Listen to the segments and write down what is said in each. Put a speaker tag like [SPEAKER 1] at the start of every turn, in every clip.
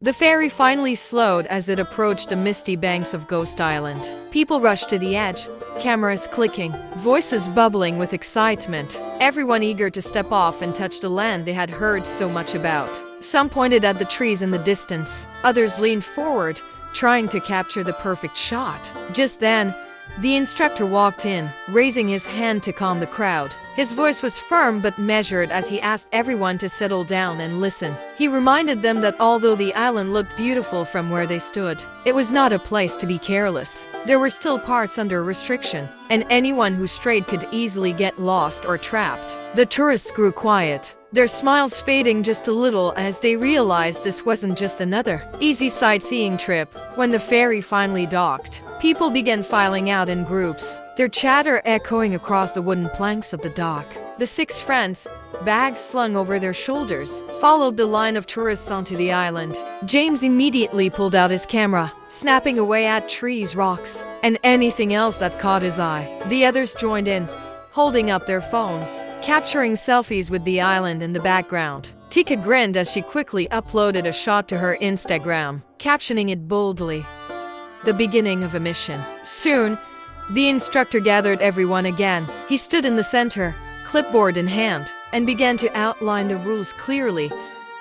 [SPEAKER 1] The ferry finally slowed as it approached the misty banks of Ghost Island. People rushed to the edge, cameras clicking, voices bubbling with excitement, everyone eager to step off and touch the land they had heard so much about. Some pointed at the trees in the distance, others leaned forward, trying to capture the perfect shot. Just then, the instructor walked in, raising his hand to calm the crowd. His voice was firm but measured as he asked everyone to settle down and listen. He reminded them that although the island looked beautiful from where they stood, it was not a place to be careless. There were still parts under restriction, and anyone who strayed could easily get lost or trapped. The tourists grew quiet, their smiles fading just a little as they realized this wasn't just another easy sightseeing trip. When the ferry finally docked, people began filing out in groups, their chatter echoing across the wooden planks of the dock. The 6 friends, bags slung over their shoulders, followed the line of tourists onto the island. James immediately pulled out his camera, snapping away at trees, rocks, and anything else that caught his eye. The others joined in, holding up their phones, capturing selfies with the island in the background. Tika grinned as she quickly uploaded a shot to her Instagram, captioning it boldly, "The beginning of a mission." Soon, the instructor gathered everyone again. He stood in the center, clipboard in hand, and began to outline the rules clearly.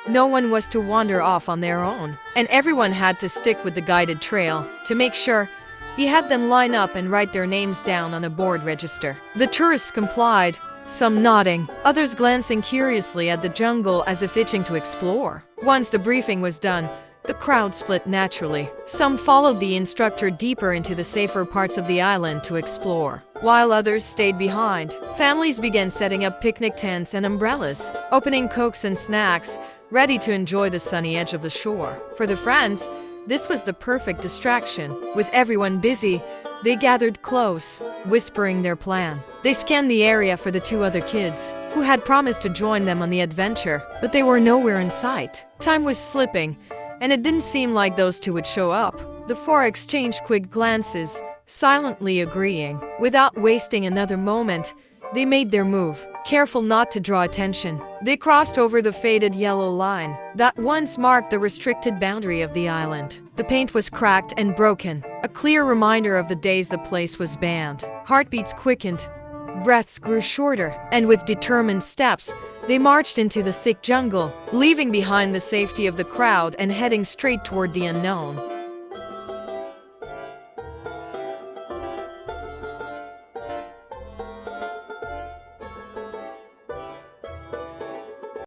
[SPEAKER 1] No one was to wander off on their own, and everyone had to stick with the guided trail. To make sure, he had them line up and write their names down on a board register. The tourists complied, some nodding, others glancing curiously at the jungle as if itching to explore. Once the briefing was done, the crowd split naturally. Some followed the instructor deeper into the safer parts of the island to explore, while others stayed behind. Families began setting up picnic tents and umbrellas, opening cokes and snacks, ready to enjoy the sunny edge of the shore. For the friends, this was the perfect distraction. With everyone busy, they gathered close, whispering their plan. They scanned the area for the 2 other kids, who had promised to join them on the adventure, but they were nowhere in sight. Time was slipping, and it didn't seem like those 2 would show up. The 4 exchanged quick glances, silently agreeing. Without wasting another moment, they made their move, careful not to draw attention. They crossed over the faded yellow line that once marked the restricted boundary of the island. The paint was cracked and broken, a clear reminder of the days the place was banned. Heartbeats quickened, breaths grew shorter, and with determined steps, they marched into the thick jungle, leaving behind the safety of the crowd and heading straight toward the unknown.